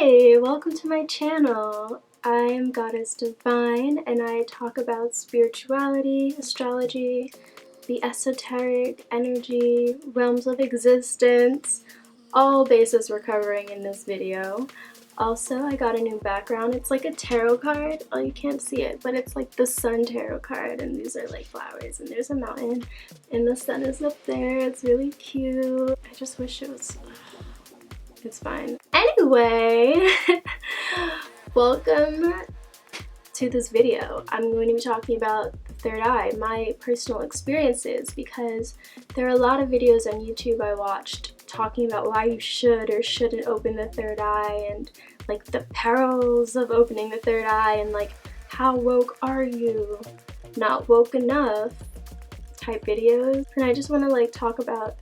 Hey, welcome to my channel. I'm Goddess Divine and I talk about spirituality, astrology, the esoteric, energy, realms of existence, all bases we're covering in this video. Also, I got a new background. It's like a tarot card. Oh, you can't see it, but it's like the sun tarot card, and these are like flowers, and there's a mountain, and the sun is up there. It's really cute. I just wish it was... It's fine. Anyway, welcome to this video. I'm going to be talking about the third eye, my personal experiences, because there are a lot of videos on YouTube I watched talking about why you should or shouldn't open the third eye, and like the perils of opening the third eye, and like how woke are you, not woke enough type videos. And I just want to like talk about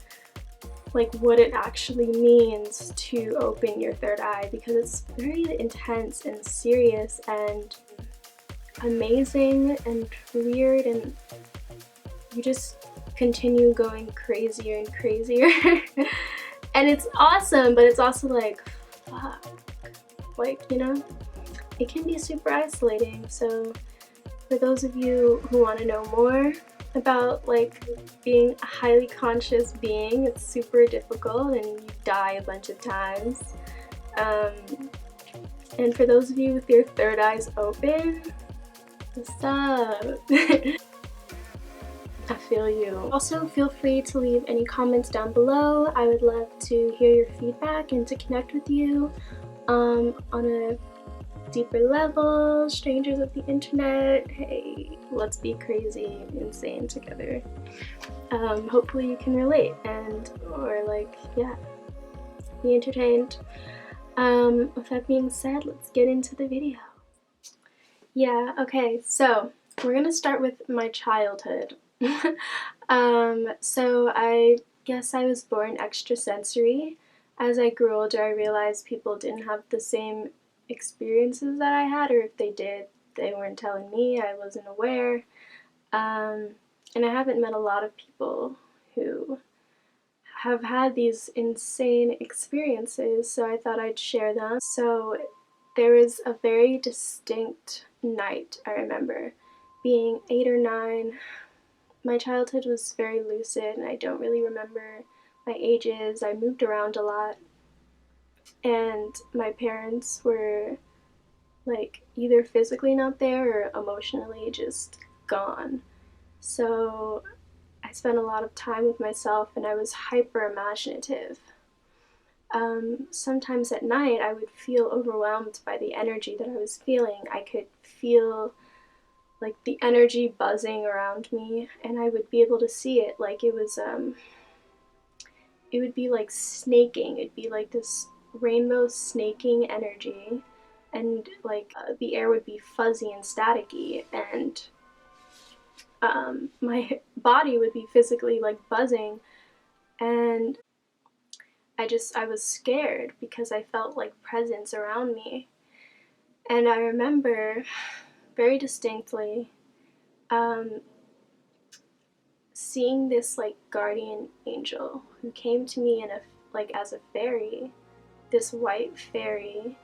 like what it actually means to open your third eye, because it's very intense and serious and amazing and weird, and you just continue going crazier and crazier. And it's awesome, but it's also like, fuck, like, you know, it can be super isolating. So for those of you who want to know more about like being a highly conscious being, it's super difficult and you die a bunch of times. And for those of you with your third eyes open, what's up? I feel you. Also, feel free to leave any comments down below. I would love to hear your feedback and to connect with you on a deeper level. Strangers of the internet, hey, let's be crazy, insane together. Hopefully you can relate and or like, yeah, be entertained. With that being said, let's get into the video. Yeah, okay, so we're gonna start with my childhood. So I guess I was born extrasensory. As I grew older, I realized people didn't have the same experiences that I had, or if they did, they weren't telling me, I wasn't aware. And I haven't met a lot of people who have had these insane experiences, so I thought I'd share them. So there was a very distinct night I remember, being 8 or 9. My childhood was very lucid and I don't really remember my ages. I moved around a lot, and my parents were like either physically not there or emotionally just gone. So I spent a lot of time with myself and I was hyper imaginative. Sometimes at night I would feel overwhelmed by the energy that I was feeling. I could feel like the energy buzzing around me, and I would be able to see it like it was it would be like snaking. It'd be like this rainbow snaking energy, and like the air would be fuzzy and staticky, and my body would be physically like buzzing, and I was scared because I felt like presence around me. And I remember very distinctly seeing this like guardian angel who came to me in a like as a fairy, this white fairy,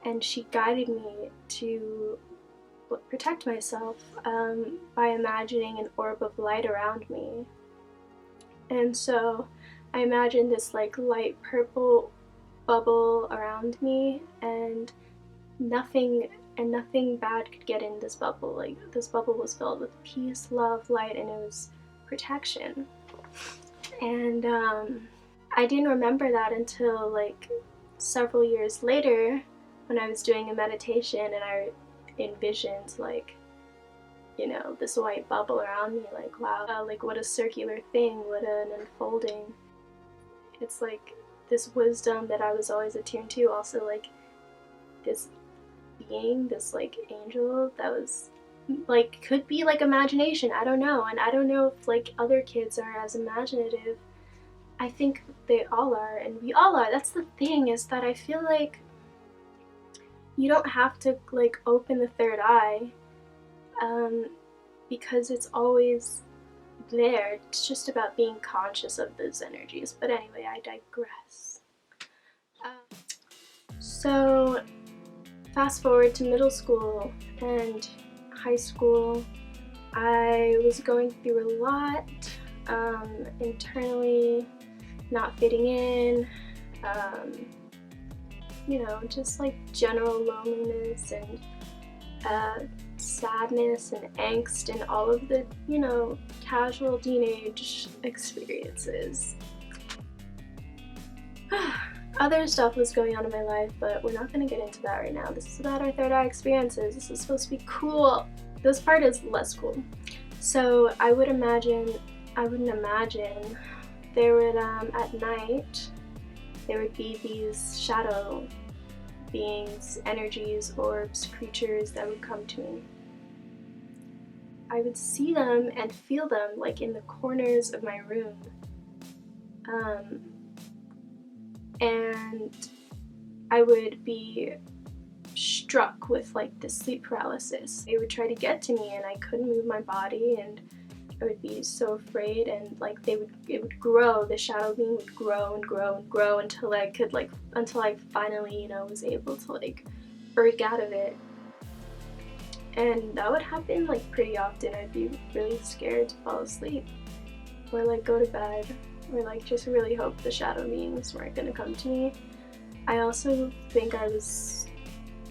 and she guided me to protect myself by imagining an orb of light around me. And so I imagined this like light purple bubble around me, and nothing bad could get in this bubble. Like, this bubble was filled with peace, love, light, and it was protection. And I didn't remember that until like several years later, when I was doing a meditation and I envisioned like, you know, this white bubble around me. Like, wow, like what a circular thing, what an unfolding. It's like this wisdom that I was always attuned to, also like this being, this like angel that was like, could be like imagination, I don't know. And I don't know if like other kids are as imaginative. I think they all are, and we all are. That's the thing, is that I feel like you don't have to like open the third eye, because it's always there. It's just about being conscious of those energies. But anyway, I digress. So fast forward to middle school and high school, I was going through a lot, internally, not fitting in, you know, just like general loneliness and sadness and angst and all of the, you know, casual teenage experiences. Other stuff was going on in my life, but we're not going to get into that right now. This is about our third eye experiences. This is supposed to be cool. This part is less cool. So I wouldn't imagine there would, at night, there would be these shadow beings, energies, orbs, creatures that would come to me. I would see them and feel them like in the corners of my room. And I would be struck with like the sleep paralysis. They would try to get to me and I couldn't move my body, and I would be so afraid, and like it would grow, the shadow being would grow and grow and grow until I finally, you know, was able to like break out of it. And that would happen like pretty often. I'd be really scared to fall asleep or like go to bed, or like just really hope the shadow beings weren't gonna come to me. I also think I was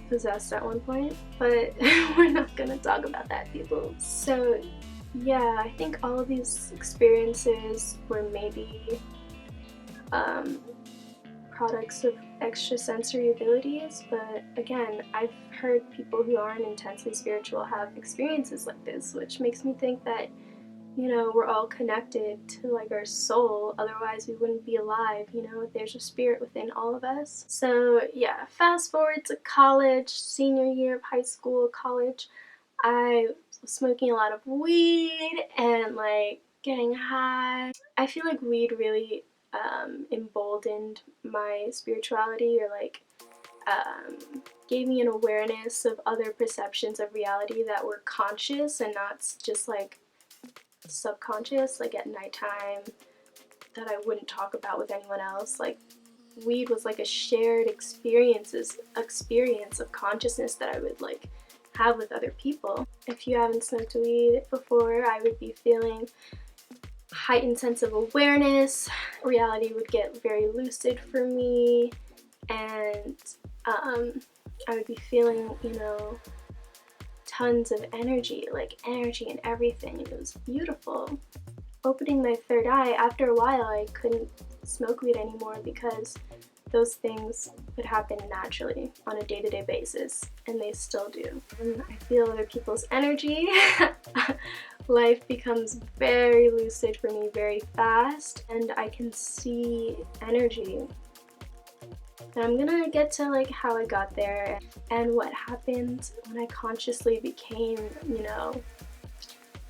possessed at one point, but we're not gonna talk about that, people. So yeah, I think all of these experiences were maybe products of extrasensory abilities, but again, I've heard people who aren't intensely spiritual have experiences like this, which makes me think that, you know, we're all connected to like our soul, otherwise we wouldn't be alive, you know, there's a spirit within all of us. So yeah, fast forward to college, senior year of high school, college, I was smoking a lot of weed and like getting high. I feel like weed really emboldened my spirituality, or like gave me an awareness of other perceptions of reality that were conscious and not just like subconscious, like at nighttime, that I wouldn't talk about with anyone else. Like weed was like a shared experience of consciousness that I would like have with other people. If you haven't smoked weed before, I would be feeling heightened sense of awareness. Reality would get very lucid for me, and I would be feeling, you know, tons of energy, like energy and everything. It was beautiful. Opening my third eye, after a while I couldn't smoke weed anymore because those things would happen naturally on a day-to-day basis, and they still do. And I feel other people's energy. Life becomes very lucid for me very fast, and I can see energy. And I'm gonna get to like how I got there and what happened when I consciously became, you know,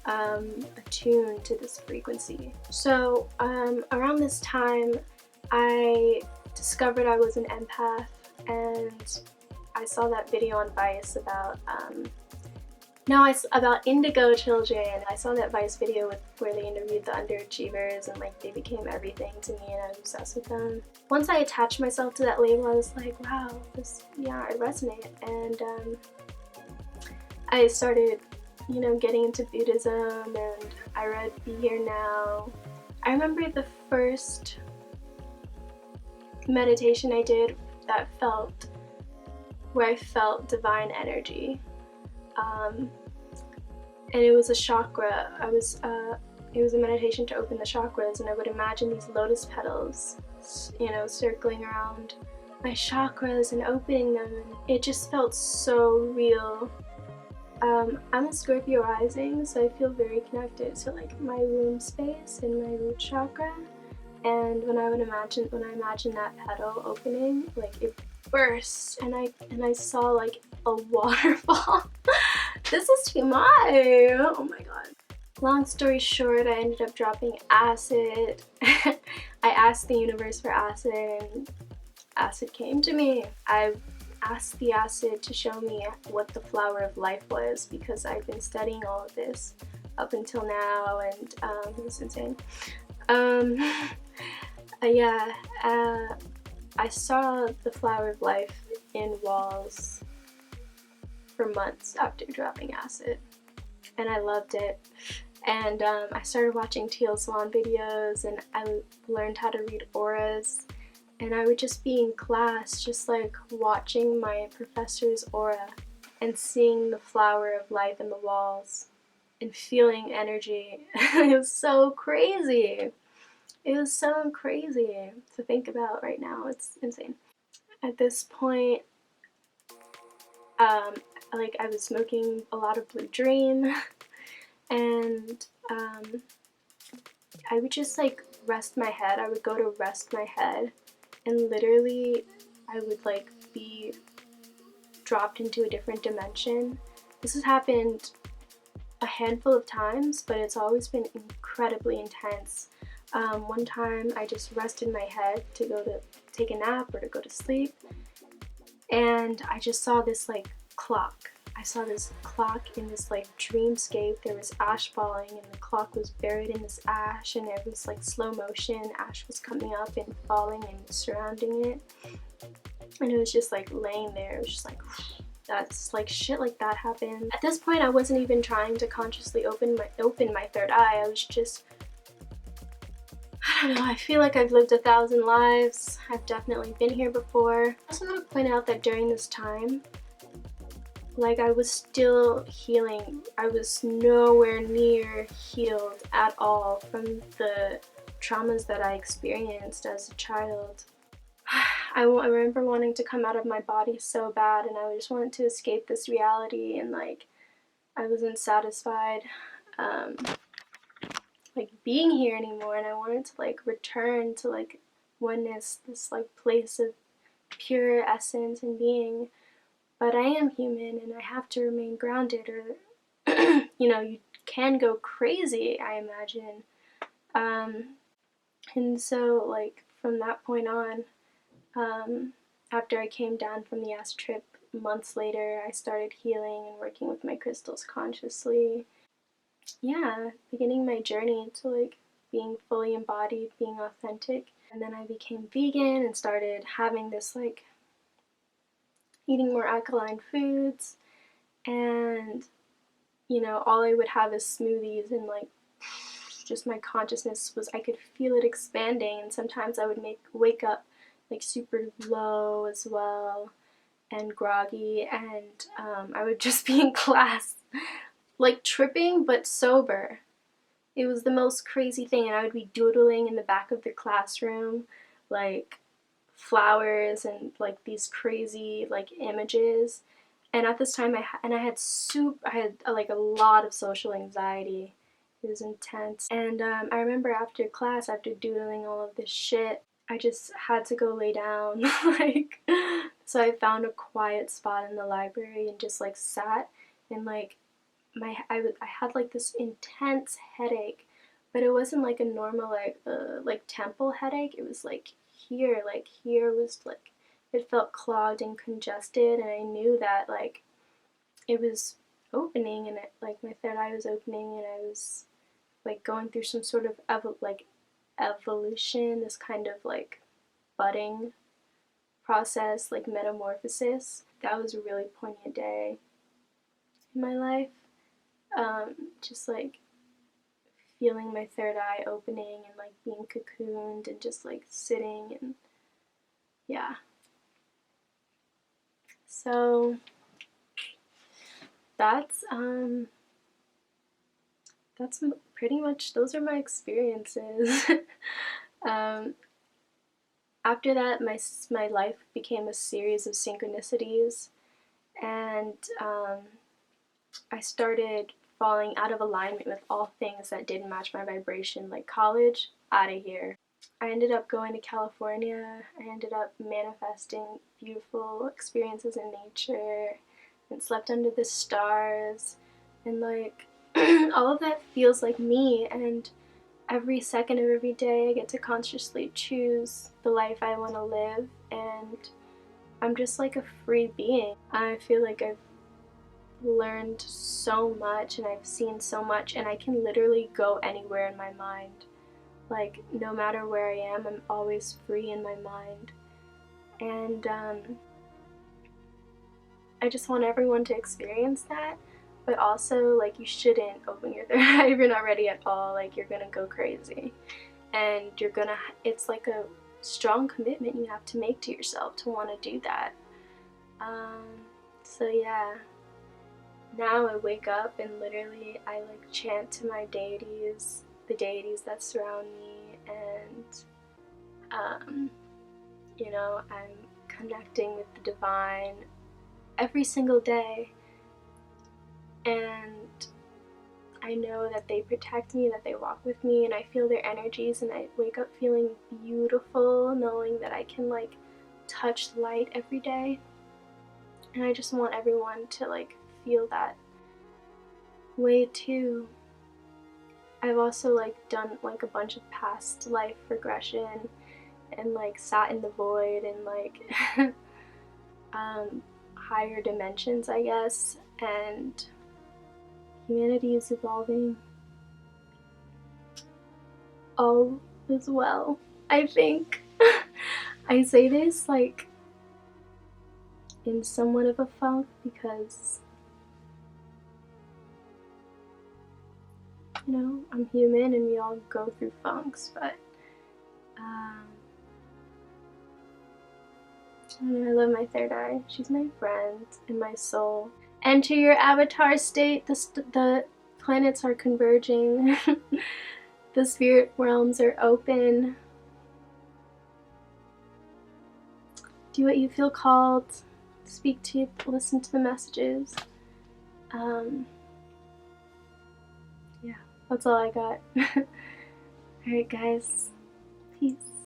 attuned to this frequency. So around this time, I discovered I was an empath, and I saw that video on Vice about about indigo children. I saw that Vice video where they interviewed the underachievers, and like they became everything to me, and I was obsessed with them. Once I attached myself to that label, I was like, wow, I resonate. And I started, you know, getting into Buddhism, and I read Be Here Now. I remember the first meditation I did where I felt divine energy. And it was a chakra. It was a meditation to open the chakras, and I would imagine these lotus petals, you know, circling around my chakras and opening them, and it just felt so real. I'm a Scorpio rising, so I feel very connected to like my womb space and my root chakra. And when I imagine that petal opening, like it burst, and I saw like a waterfall. This is too much. Oh my god. Long story short, I ended up dropping acid. I asked the universe for acid, and acid came to me. I asked the acid to show me what the flower of life was, because I've been studying all of this up until now, and it was insane. I saw the flower of life in walls for months after dropping acid, and I loved it. And I started watching Teal Swan videos, and I learned how to read auras, and I would just be in class just like watching my professor's aura and seeing the flower of life in the walls and feeling energy. It was so crazy. It was so crazy to think about right now. It's insane. At this point, like I was smoking a lot of Blue Dream, and I would just like rest my head. I would go to rest my head, and literally I would like be dropped into a different dimension. This has happened a handful of times, but it's always been incredibly intense. One time I just rested my head to go to take a nap or to go to sleep, and I just saw this like clock. I saw this clock in this like dreamscape. There was ash falling, and the clock was buried in this ash, and it was like slow motion. Ash was coming up and falling and surrounding it, and it was just like laying there. It was just like, that's like shit like that happened. At this point, I wasn't even trying to consciously open my third eye. I was just, I don't know, I feel like I've lived 1,000 lives. I've definitely been here before. I also want to point out that during this time, like I was still healing. I was nowhere near healed at all from the traumas that I experienced as a child. I remember wanting to come out of my body so bad, and I just wanted to escape this reality, and like I wasn't satisfied like being here anymore, and I wanted to like return to like oneness, this like place of pure essence and being. But I am human, and I have to remain grounded, or you know, you can go crazy, I imagine. And so like from that point on, after I came down from the acid trip months later, I started healing and working with my crystals consciously. Yeah, beginning my journey to like being fully embodied, being authentic. And then I became vegan and started having this like eating more alkaline foods, and you know, all I would have is smoothies, and like just my consciousness was, I could feel it expanding, and sometimes I would wake up like super low as well and groggy, and I would just be in class like tripping but sober. It was the most crazy thing, and I would be doodling in the back of the classroom like flowers and like these crazy like images. And at this time I had like a lot of social anxiety. It was intense. And I remember after class, after doodling all of this shit, I just had to go lay down. Like, so I found a quiet spot in the library and just like sat, and like I had like this intense headache, but it wasn't like a normal like temple headache. It was like here was like, it felt clogged and congested, and I knew that like it was opening, and it, like my third eye was opening, and I was like going through some sort of evolution, this kind of like budding process, like metamorphosis. That was a really poignant day in my life. Just like feeling my third eye opening and like being cocooned and just like sitting, and yeah. So that's pretty much, those are my experiences. After that, my life became a series of synchronicities, and I started falling out of alignment with all things that didn't match my vibration, like college, out of here. I ended up going to California. I ended up manifesting beautiful experiences in nature and slept under the stars, and like all of that feels like me, and every second of every day I get to consciously choose the life I want to live, and I'm just like a free being. I feel like I've learned so much, and I've seen so much, and I can literally go anywhere in my mind. Like, no matter where I am, I'm always free in my mind. And I just want everyone to experience that, but also, like, you shouldn't open your third eye if you're not ready at all. Like, you're gonna go crazy, and it's like a strong commitment you have to make to yourself to want to do that. um so yeah, now I wake up and literally I like chant to my deities, the deities that surround me, and I'm connecting with the divine every single day, and I know that they protect me, that they walk with me, and I feel their energies, and I wake up feeling beautiful, knowing that I can like touch light every day. And I just want everyone to like feel that way too. I've also like done like a bunch of past life regression and like sat in the void and like higher dimensions, I guess, and humanity is evolving. All is well, I think. I say this like in somewhat of a funk because, I'm human and we all go through funks, but I love my third eye. She's my friend and my soul. Enter your avatar state. The planets are converging. The spirit realms are open. Do what you feel called. Speak to, listen to the messages. Yeah, that's all I got. Alright guys, peace.